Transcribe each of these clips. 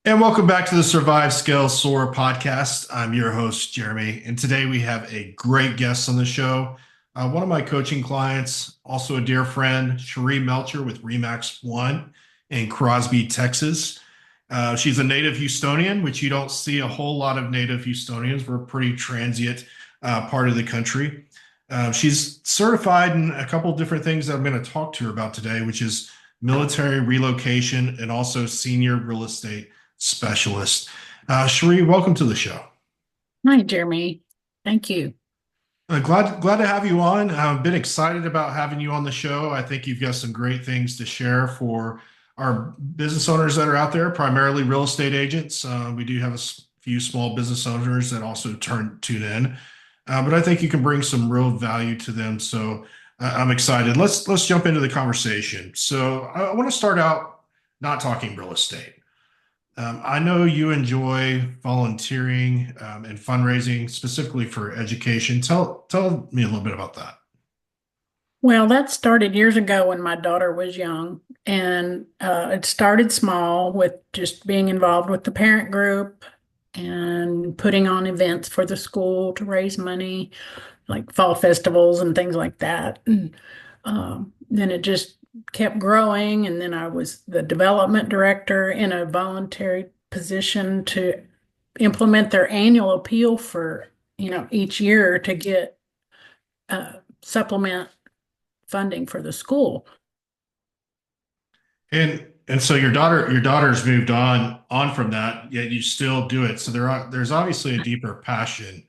And welcome back to the Survive Scale Soar Podcast. I'm your host, Jeremy, and today we have a great guest on the show. One of my coaching clients, also a dear friend, Cheri Melcher with Remax One in Crosby, Texas. She's a native Houstonian, which you don't see a whole lot of native Houstonians. We're a pretty transient part of the country. She's certified in a couple of different things that I'm going to talk to her about today, which is military relocation and also senior real estate specialist. Cheri, welcome to the show. Hi, Jeremy. Thank you. Glad to have you on. I've been excited about having you on the show. I think you've got some great things to share for our business owners that are out there, primarily real estate agents. We do have few small business owners that also tune in, but I think you can bring some real value to them. So I'm excited. Let's jump into the conversation. So I want to start out not talking real estate. I know you enjoy volunteering and fundraising specifically for education. Tell me a little bit about that. Well, that started years ago when my daughter was young, and it started small with just being involved with the parent group and putting on events for the school to raise money, like fall festivals and things like that. And then it just kept growing, and then I was the development director in a voluntary position to implement their annual appeal for, each year to get supplement funding for the school. And so your daughter's moved on from that, yet you still do it. So there's obviously a deeper passion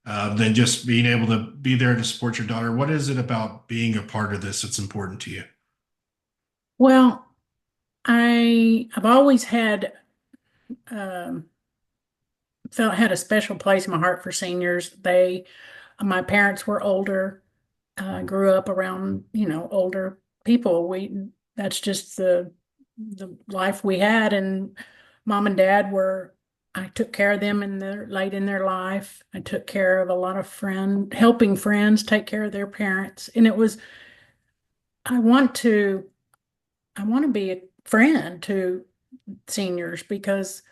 than just being able to be there to support your daughter. What is it about being a part of this that's important to you? Well, I've always had um, felt had a special place in my heart for seniors. My parents were older, grew up around, older people. That's just the life we had. And mom and dad I took care of them late in their life. I took care of a lot of helping friends take care of their parents. And I want to, I want to be a friend to seniors because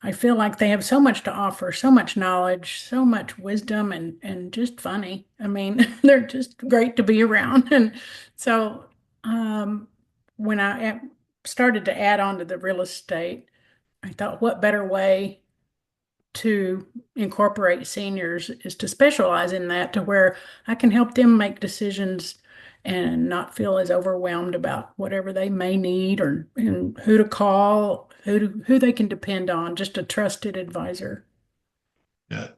I feel like they have so much to offer, so much knowledge, so much wisdom, and just funny. I mean, they're just great to be around. And so, um, when started to add on to the real estate, I thought, what better way to incorporate seniors is to specialize in that to where I can help them make decisions and not feel as overwhelmed about whatever they may need or and who to call, who they can depend on, just a trusted advisor. Yeah,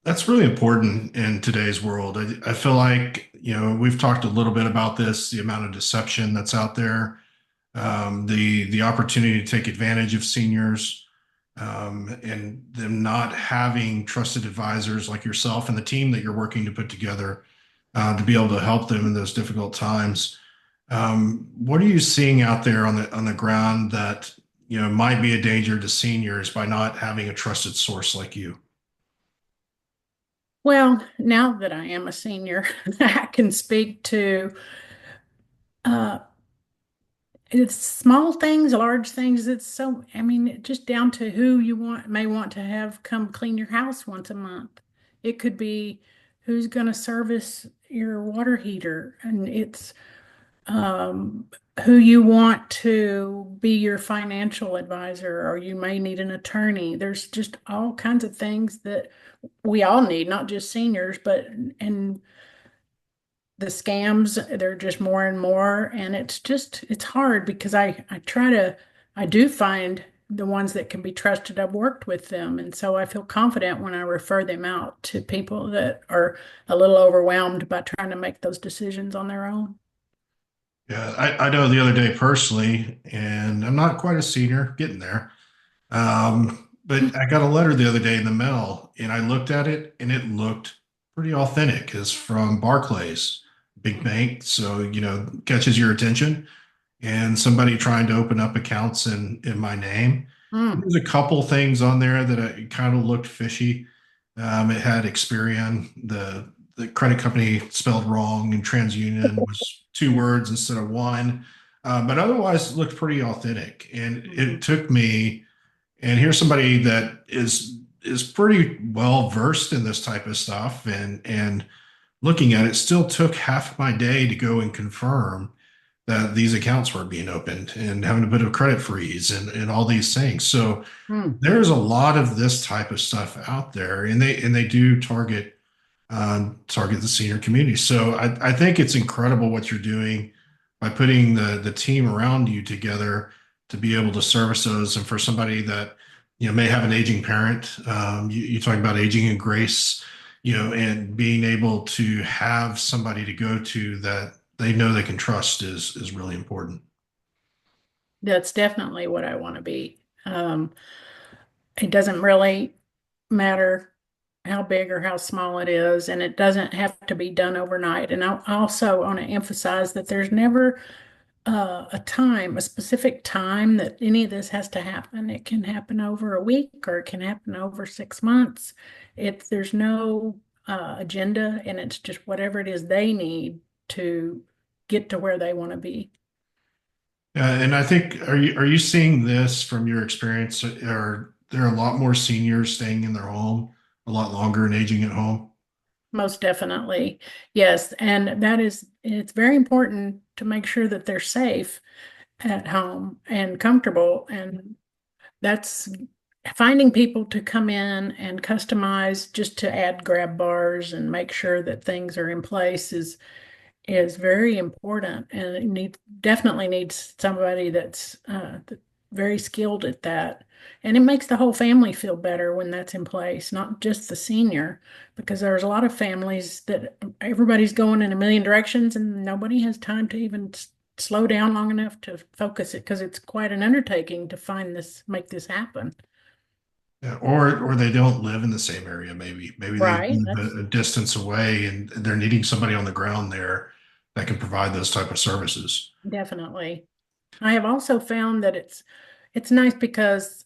that's really important in today's world. I feel like, we've talked a little bit about this, the amount of deception that's out there, the opportunity to take advantage of seniors, and them not having trusted advisors like yourself and the team that you're working to put together to be able to help them in those difficult times. What are you seeing out there on the ground that might be a danger to seniors by not having a trusted source like you? Well, now that I am a senior, I can speak to uh, it's small things, large things. I mean, just down to who may want to have come clean your house once a month. It could be who's going to service your water heater, and it's um, who you want to be your financial advisor, or you may need an attorney. There's just all kinds of things that we all need, not just seniors, and the scams, they're just more and more. And it's hard because I do find the ones that can be trusted. I've worked with them. And so I feel confident when I refer them out to people that are a little overwhelmed by trying to make those decisions on their own. Yeah, I know the other day personally, and I'm not quite a senior, getting there. But I got a letter the other day in the mail, and I looked at it, and it looked pretty authentic. It's from Barclays, big bank, so catches your attention. And somebody trying to open up accounts in my name. Mm. There's a couple things on there that kind of looked fishy. It had Experian, the credit company spelled wrong, and TransUnion was two words instead of one. But otherwise, it looked pretty authentic. And it took me And here's somebody that is pretty well versed in this type of stuff, and looking at it, still took half my day to go and confirm that these accounts were being opened and having a bit of credit freeze and all these things. So Hmm. there's a lot of this type of stuff out there, and they do target the senior community. So I think it's incredible what you're doing by putting the team around you together to be able to service those. And for somebody that may have an aging parent, you talk about aging in grace, and being able to have somebody to go to that they know they can trust is really important. That's definitely what I want to be. It doesn't really matter how big or how small it is, and it doesn't have to be done overnight. And I also want to emphasize that there's never a specific time that any of this has to happen. It can happen over a week or it can happen over 6 months. There's no agenda, and it's just whatever it is they need to get to where they want to be. And I think, are you seeing this from your experience? Are there a lot more seniors staying in their home a lot longer and aging at home? Most definitely. Yes. And it's very important to make sure that they're safe at home and comfortable. And that's finding people to come in and customize just to add grab bars and make sure that things are in place is very important, and definitely needs somebody that's very skilled at that. And it makes the whole family feel better when that's in place, not just the senior, because there's a lot of families that everybody's going in a million directions and nobody has time to even slow down long enough to focus it because it's quite an undertaking to make this happen. Yeah, or they don't live in the same area. Maybe they Right. live That's a distance away, and they're needing somebody on the ground there that can provide those type of services. definitely. I have also found that it's nice because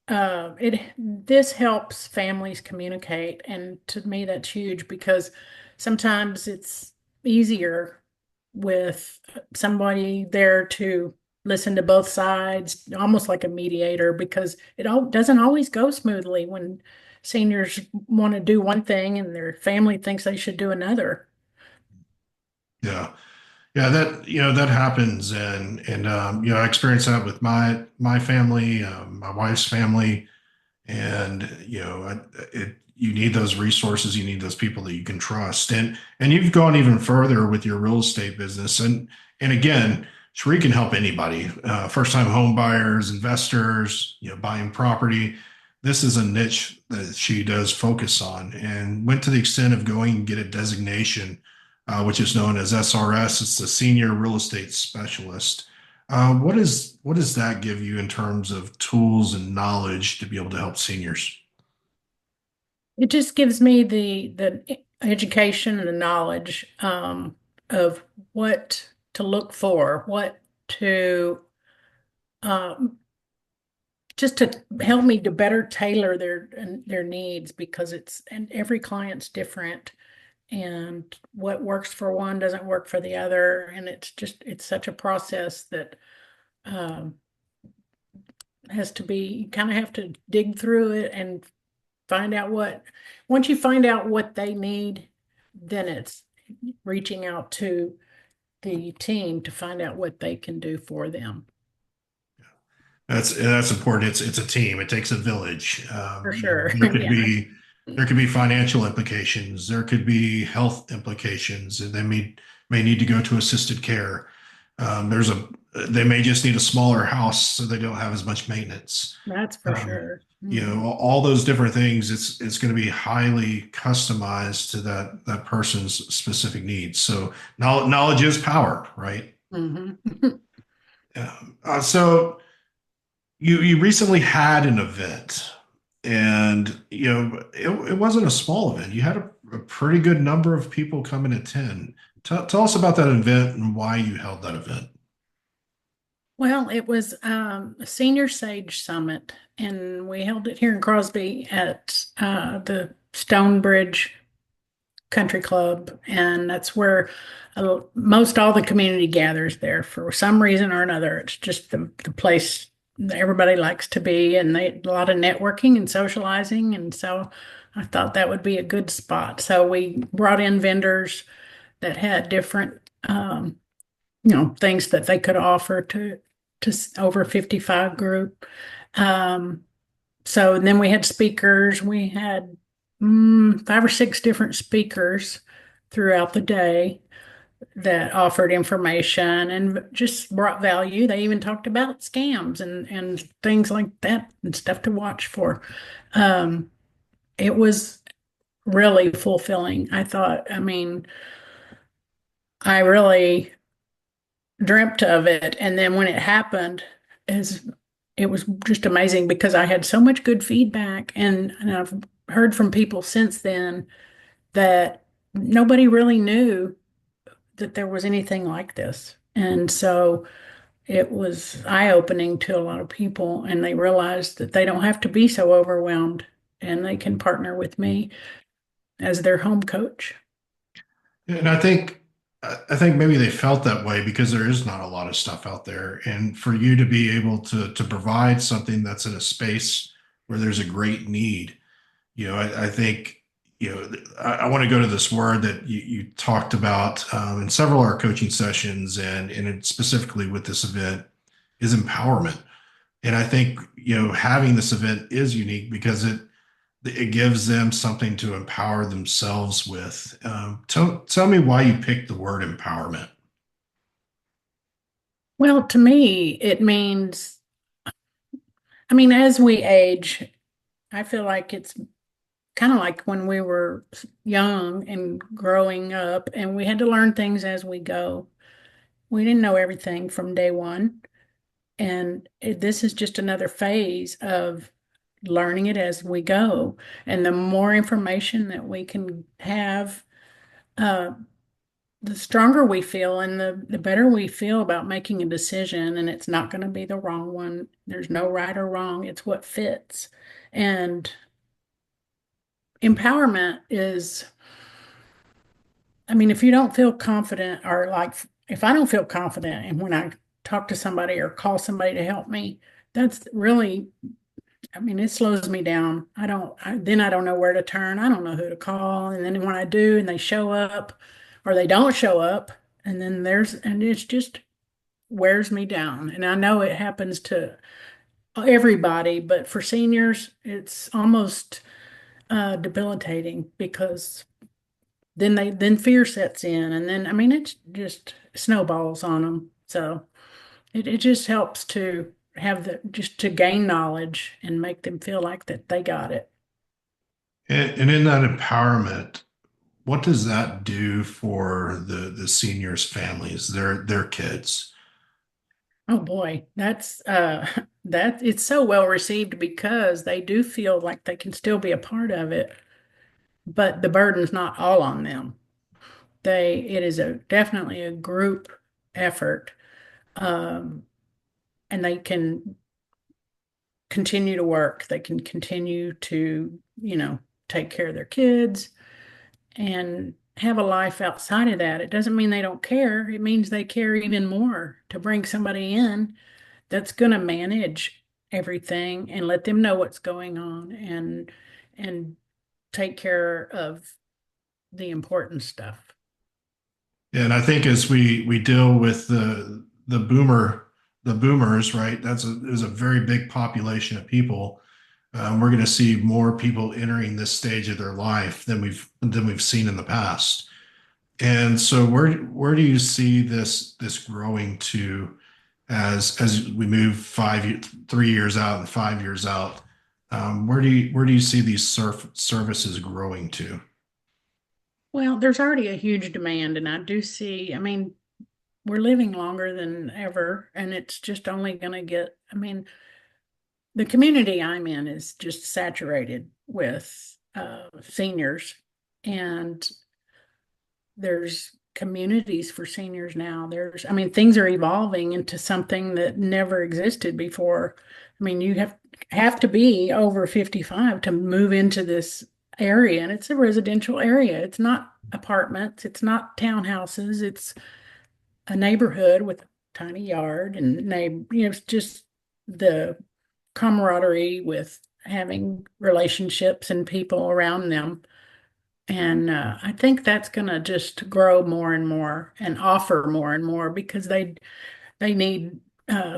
it this helps families communicate, and to me that's huge because sometimes it's easier with somebody there to listen to both sides, almost like a mediator, because it all doesn't always go smoothly when seniors want to do one thing and their family thinks they should do another. Yeah. Yeah, that happens, and I experienced that with my family, my wife's family, and you need those resources, you need those people that you can trust, and you've gone even further with your real estate business, and again, Sheree can help anybody, first time home buyers, investors, buying property. This is a niche that she does focus on, and went to the extent of going and get a designation, which is known as SRS. It's the Senior Real Estate Specialist. What does that give you in terms of tools and knowledge to be able to help seniors? It just gives me the education and the knowledge of what to look for, what to um, just to help me to better tailor their needs because and every client's different, and what works for one doesn't work for the other, and it's such a process that um, has to be you kind of have to dig through it and find out once you find out what they need, then it's reaching out to the team to find out what they can do for them. That's important. It's a team. It takes a village. For sure. There could Yeah, be financial implications. There could be health implications, and they may need to go to assisted care. There's a they may just need a smaller house so they don't have as much maintenance. that's for sure. All those different things. It's going to be highly customized to that person's specific needs. So knowledge is power, right? Hmm. So you recently had an event, and it wasn't a small event. You had a pretty good number of people come and attend. Tell us about that event and why you held that event. Well, it was a senior sage summit, and we held it here in Crosby at the Stonebridge Country Club, and that's where most all the community gathers there for some reason or another. It's just the place everybody likes to be, and a lot of networking and socializing. And so I thought that would be a good spot. So we brought in vendors that had different, things that they could offer to over 55 group. Um, so then we had speakers. We had five or six different speakers throughout the day that offered information and just brought value. They even talked about scams and things like that and stuff to watch for. Um, it was really fulfilling. I thought, I mean, I really dreamt of it. And then when it happened, is it was just amazing because I had so much good feedback and I've heard from people since then that nobody really knew that there was anything like this. And so it was eye-opening to a lot of people, and they realized that they don't have to be so overwhelmed and they can partner with me as their home coach. And I think maybe they felt that way because there is not a lot of stuff out there. And for you to be able to provide something that's in a space where there's a great need, I think, I want to go to this word that you talked about in several of our coaching sessions and specifically with this event is empowerment. And I think, having this event is unique because it gives them something to empower themselves with. Tell me why you picked the word empowerment. Well, to me, it means, I mean, as we age, I feel like it's kind of like when we were young and growing up, and we had to learn things as we go. We didn't know everything from day one. And this is just another phase of learning it as we go. And the more information that we can have, uh, the stronger we feel and the better we feel about making a decision. And it's not going to be the wrong one. There's no right or wrong. It's what fits. And empowerment is, I mean, if you don't feel confident, or like if I don't feel confident and when I talk to somebody or call somebody to help me, that's really, I mean, it slows me down. Then I don't know where to turn. I don't know who to call. And then when I do and they show up or they don't show up, and it's just wears me down. And I know it happens to everybody, but for seniors, it's almost debilitating because then fear sets in. And then, I mean, it's just snowballs on them. So it just helps to have just to gain knowledge and make them feel like that they got it. And in that empowerment, what does that do for the seniors' families, their kids? Oh boy, that's that it's so well received because they do feel like they can still be a part of it, but the burden's not all on them. It is a definitely a group effort, um, and they can continue to work. They can continue to, take care of their kids and have a life outside of that. It doesn't mean they don't care. It means they care even more to bring somebody in that's going to manage everything and let them know what's going on and take care of the important stuff. And I think as we deal with the boomers, right? There's a very big population of people. We're going to see more people entering this stage of their life than we've seen in the past. And so where do you see this growing to as we move 3 years out and 5 years out? Where do you see these services growing to? Well, there's already a huge demand, and I do see, I mean, we're living longer than ever, and it's just only going to get, I mean, the community I'm in is just saturated with seniors, and there's communities for seniors now. I mean, things are evolving into something that never existed before. I mean, you have to be over 55 to move into this area, and it's a residential area. It's not apartments, it's not townhouses, it's a neighborhood with a tiny yard and it's just the camaraderie with having relationships and people around them. And I think that's going to just grow more and more and offer more and more because they need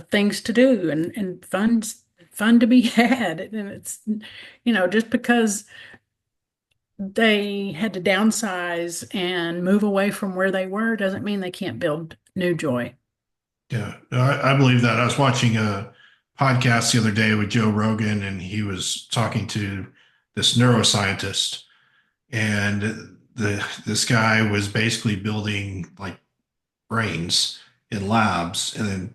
things to do and fun to be had. And it's, just because they had to downsize and move away from where they were doesn't mean they can't build new joy. Yeah, no, I believe that. I was watching a podcast the other day with Joe Rogan, and he was talking to this neuroscientist, and this guy was basically building like brains in labs and then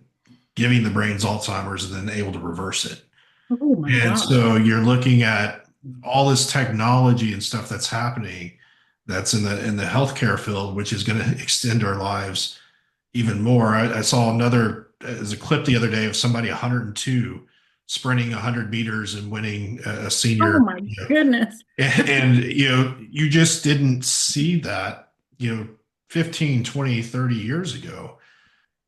giving the brains Alzheimer's and then able to reverse it. Oh my And God. so you're looking at all this technology and stuff that's happening that's in the healthcare field, which is going to extend our lives even more. I saw another as a clip the other day of somebody 102 sprinting 100 meters and winning a Oh senior, my goodness. you just didn't see that, 15, 20, 30 years ago.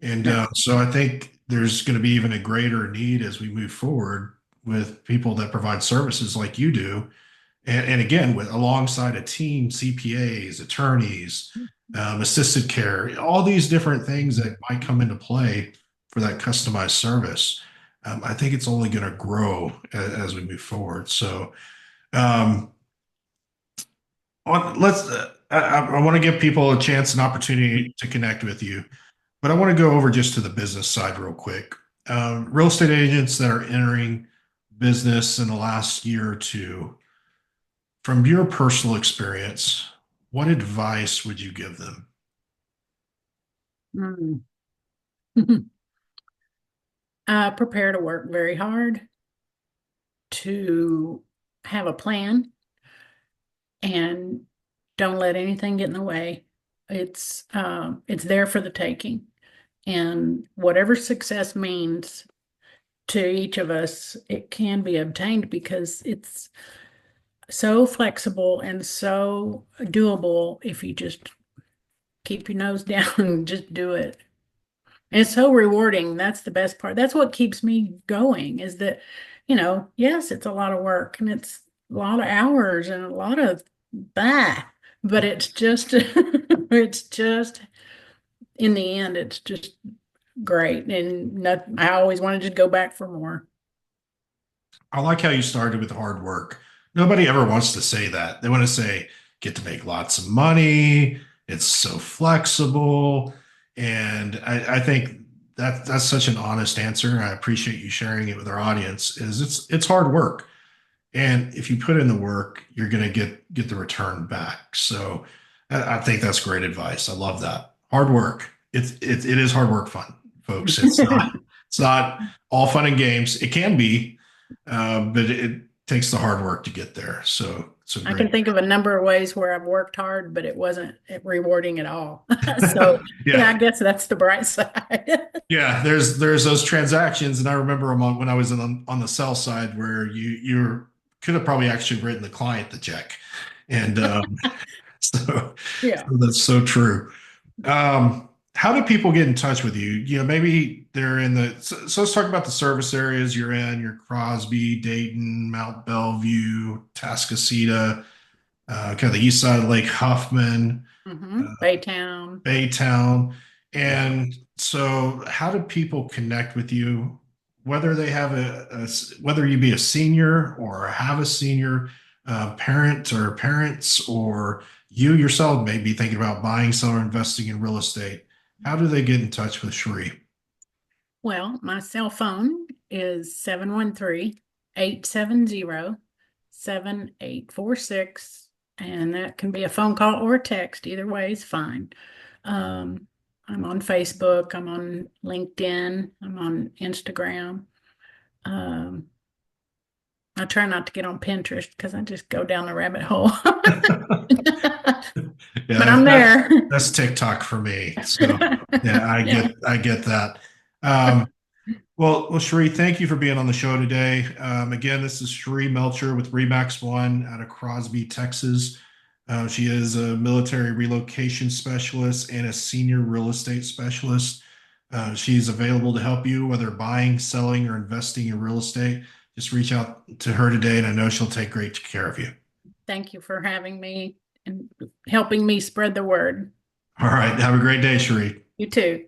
And No. so I think there's going to be even a greater need as we move forward with people that provide services like you do. And again, with alongside a team, CPAs, attorneys, assisted care, all these different things that might come into play for that customized service. I think it's only going to grow as we move forward. So um, let's. I want to give people a chance, an opportunity to connect with you. But I want to go over just to the business side real quick. Real estate agents that are entering business in the last year or two, from your personal experience, what advice would you give them? Mm. Prepare to work very hard, to have a plan, and don't let anything get in the way. It's there for the taking. And whatever success means to each of us, it can be obtained because it's so flexible and so doable if you just keep your nose down and just do it. And it's so rewarding. That's the best part. That's what keeps me going is that, yes, it's a lot of work and it's a lot of hours and a lot of that, but it's just, it's just, in the end, it's just great. And not, I always want to just go back for more. I like how you started with hard work. Nobody ever wants to say that. They want to say, get to make lots of money. It's so flexible. And I think that's such an honest answer. I appreciate you sharing it with our audience. Is it's hard work. And if you put in the work, you're going to get the return back. So I think that's great advice. I love that. Hard work. It is hard work fun, folks. It's not all fun and games. It can be, but it takes the hard work to get there. So I great. can think of a number of ways where I've worked hard, but it wasn't rewarding at all. So, yeah, Yeah. I guess that's the bright side. Yeah, there's those transactions, and I remember them when I was on the sell side where you could have probably actually written the client the check, and so, Yeah. so that's so true. How do people get in touch with you? Maybe they're in so let's talk about the service areas you're in. You're Crosby, Dayton, Mount Bellevue, Tascasita, kind of the east side of Lake Huffman, Baytown. Baytown. Yeah. And so how do people connect with you, whether they have whether you be a senior or have a senior parent or parents, or you yourself may be thinking about buying, selling, or investing in real estate? How do they get in touch with Cherie? Well, my cell phone is 713-870-7846, and that can be a phone call or a text. Either way is fine. Um, I'm on Facebook, I'm on LinkedIn, I'm on Instagram. Um, I try not to get on Pinterest because I just go down the rabbit hole. But Yeah, I'm that's there. that's TikTok for me. So yeah, I Yeah. get I get that. Um, well, Cherie, thank you for being on the show today. Again, this is Cheri Melcher with Remax One out of Crosby, Texas. She is a military relocation specialist and a senior real estate specialist. She's available to help you, whether buying, selling, or investing in real estate. Just reach out to her today, and I know she'll take great care of you. Thank you for having me and helping me spread the word. All right. Have a great day, Cheri. You too.